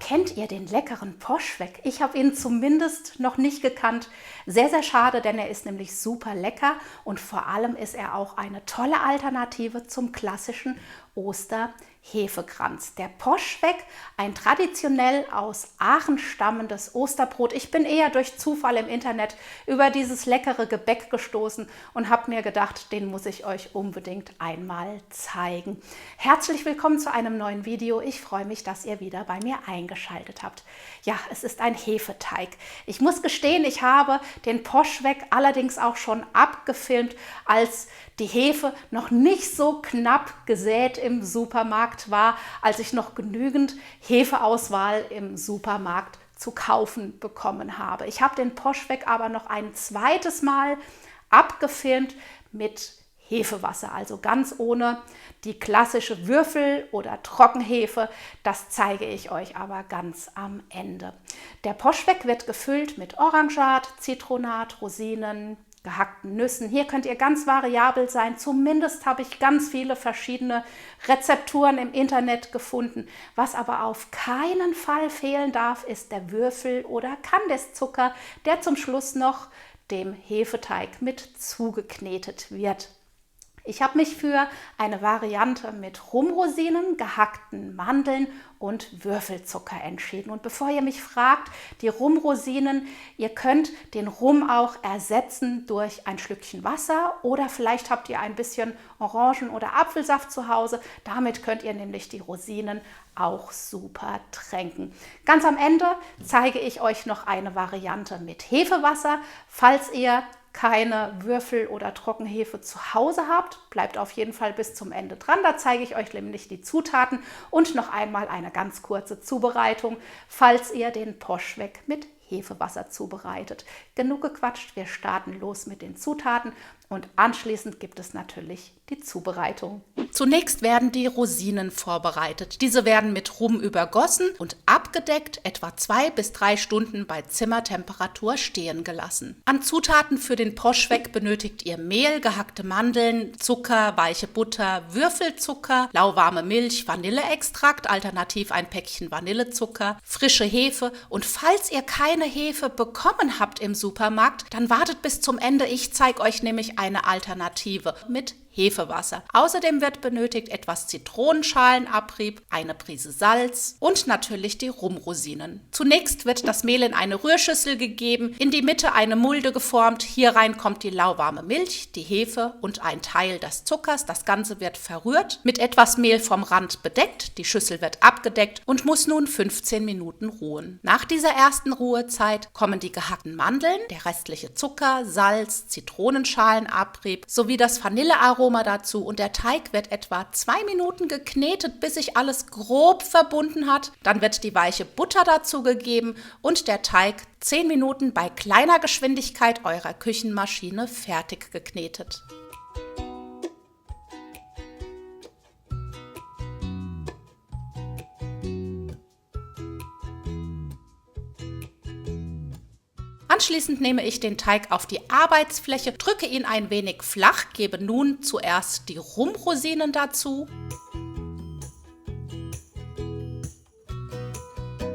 Kennt ihr den leckeren Poschweg? Ich habe ihn zumindest noch nicht gekannt. Sehr, sehr schade, denn er ist nämlich super lecker und vor allem ist er auch eine tolle Alternative zum klassischen Osterhefekranz. Der Poschweg, ein traditionell aus Aachen stammendes Osterbrot. Ich bin eher durch Zufall im Internet über dieses leckere Gebäck gestoßen und habe mir gedacht, den muss ich euch unbedingt einmal zeigen. Herzlich willkommen zu einem neuen Video. Ich freue mich, dass ihr wieder bei mir eingeschaltet habt. Ja, es ist ein Hefeteig. Ich muss gestehen, ich habe den Poschweg allerdings auch schon abgefilmt, als die Hefe noch nicht so knapp gesät im Supermarkt war, als ich noch genügend Hefeauswahl im Supermarkt zu kaufen bekommen habe. Ich habe den Poschweg aber noch ein zweites Mal abgefilmt mit Hefewasser, also ganz ohne die klassische Würfel- oder Trockenhefe. Das zeige ich euch aber ganz am Ende. Der Poschweg wird gefüllt mit Orangat, Zitronat, Rosinen, gehackten Nüssen. Hier könnt ihr ganz variabel sein. Zumindest habe ich ganz viele verschiedene Rezepturen im Internet gefunden. Was aber auf keinen Fall fehlen darf, ist der Würfel- oder Kandiszucker, der zum Schluss noch dem Hefeteig mit zugeknetet wird. Ich habe mich für eine Variante mit Rumrosinen, gehackten Mandeln und Würfelzucker entschieden. Und bevor ihr mich fragt, die Rumrosinen, ihr könnt den Rum auch ersetzen durch ein Schlückchen Wasser oder vielleicht habt ihr ein bisschen Orangen- oder Apfelsaft zu Hause. Damit könnt ihr nämlich die Rosinen auch super tränken. Ganz am Ende zeige ich euch noch eine Variante mit Hefewasser. Falls ihr keine Würfel- oder Trockenhefe zu Hause habt, bleibt auf jeden Fall bis zum Ende dran. Da zeige ich euch nämlich die Zutaten und noch einmal eine ganz kurze Zubereitung, falls ihr den Poschweg mit Hefewasser zubereitet. Genug gequatscht, wir starten los mit den Zutaten und anschließend gibt es natürlich die Zubereitung. Zunächst werden die Rosinen vorbereitet. Diese werden mit Rum übergossen und abgedeckt, etwa 2 bis 3 Stunden bei Zimmertemperatur stehen gelassen. An Zutaten für den Poschweg benötigt ihr Mehl, gehackte Mandeln, Zucker, weiche Butter, Würfelzucker, lauwarme Milch, Vanilleextrakt, alternativ ein Päckchen Vanillezucker, frische Hefe und falls ihr keine Hefe bekommen habt im Supermarkt, dann wartet bis zum Ende. Ich zeige euch nämlich eine Alternative mit Hefewasser. Außerdem wird benötigt etwas Zitronenschalenabrieb, eine Prise Salz und natürlich die Rumrosinen. Zunächst wird das Mehl in eine Rührschüssel gegeben, in die Mitte eine Mulde geformt. Hier rein kommt die lauwarme Milch, die Hefe und ein Teil des Zuckers. Das Ganze wird verrührt, mit etwas Mehl vom Rand bedeckt. Die Schüssel wird abgedeckt und muss nun 15 Minuten ruhen. Nach dieser ersten Ruhezeit kommen die gehackten Mandeln, der restliche Zucker, Salz, Zitronenschalenabrieb sowie das Vanillearoma dazu und der Teig wird etwa 2 Minuten geknetet, bis sich alles grob verbunden hat. Dann wird die weiche Butter dazu gegeben und der Teig 10 Minuten bei kleiner Geschwindigkeit eurer Küchenmaschine fertig geknetet. Anschließend nehme ich den Teig auf die Arbeitsfläche, drücke ihn ein wenig flach, gebe nun zuerst die Rumrosinen dazu.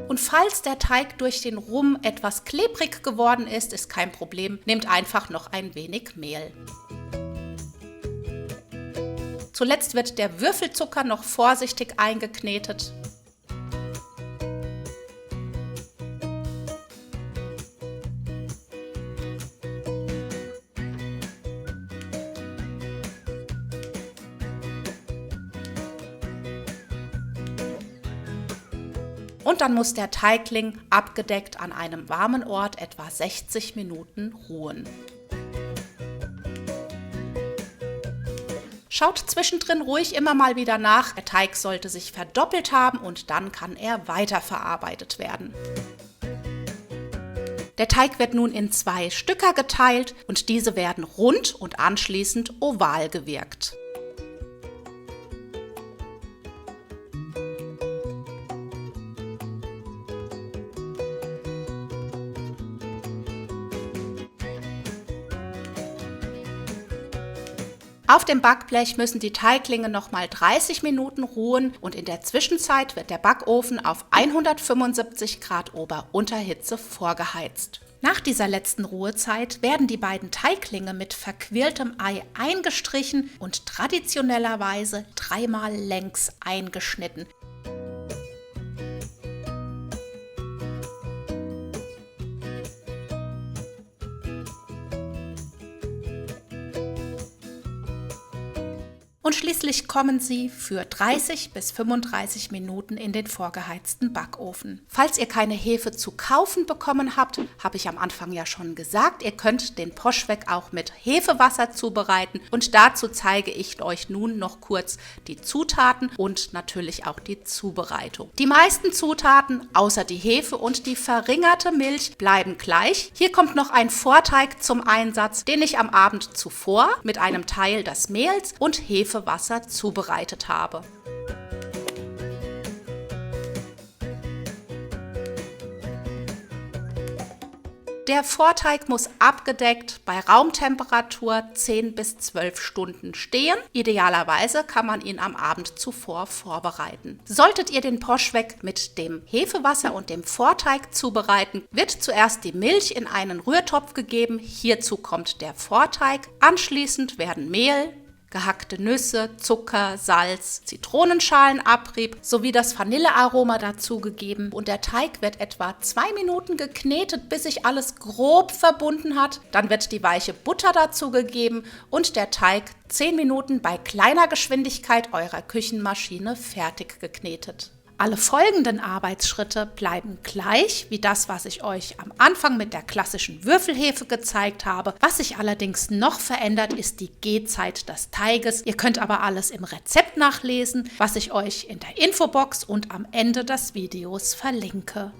Und falls der Teig durch den Rum etwas klebrig geworden ist, ist kein Problem, nehmt einfach noch ein wenig Mehl. Zuletzt wird der Würfelzucker noch vorsichtig eingeknetet. Und dann muss der Teigling abgedeckt an einem warmen Ort etwa 60 Minuten ruhen. Schaut zwischendrin ruhig immer mal wieder nach. Der Teig sollte sich verdoppelt haben und dann kann er weiterverarbeitet werden. Der Teig wird nun in 2 Stücker geteilt und diese werden rund und anschließend oval gewirkt. Auf dem Backblech müssen die Teiglinge nochmal 30 Minuten ruhen und in der Zwischenzeit wird der Backofen auf 175 Grad Ober-Unterhitze vorgeheizt. Nach dieser letzten Ruhezeit werden die beiden Teiglinge mit verquirltem Ei eingestrichen und traditionellerweise 3-mal längs eingeschnitten. Und schließlich kommen sie für 30 bis 35 Minuten in den vorgeheizten Backofen. Falls ihr keine Hefe zu kaufen bekommen habt, habe ich am Anfang ja schon gesagt, ihr könnt den Poschweg auch mit Hefewasser zubereiten. Und dazu zeige ich euch nun noch kurz die Zutaten und natürlich auch die Zubereitung. Die meisten Zutaten, außer die Hefe und die verringerte Milch, bleiben gleich. Hier kommt noch ein Vorteig zum Einsatz, den ich am Abend zuvor mit einem Teil des Mehls und Hefewasser zubereitet habe. Der Vorteig muss abgedeckt bei Raumtemperatur 10 bis 12 Stunden stehen. Idealerweise kann man ihn am Abend zuvor vorbereiten. Solltet ihr den Poschweg mit dem Hefewasser und dem Vorteig zubereiten, wird zuerst die Milch in einen Rührtopf gegeben. Hierzu kommt der Vorteig. Anschließend werden Mehl, gehackte Nüsse, Zucker, Salz, Zitronenschalenabrieb sowie das Vanillearoma dazugegeben und der Teig wird etwa 2 Minuten geknetet, bis sich alles grob verbunden hat. Dann wird die weiche Butter dazugegeben und der Teig 10 Minuten bei kleiner Geschwindigkeit eurer Küchenmaschine fertig geknetet. Alle folgenden Arbeitsschritte bleiben gleich, wie das, was ich euch am Anfang mit der klassischen Würfelhefe gezeigt habe. Was sich allerdings noch verändert, ist die Gehzeit des Teiges. Ihr könnt aber alles im Rezept nachlesen, was ich euch in der Infobox und am Ende des Videos verlinke.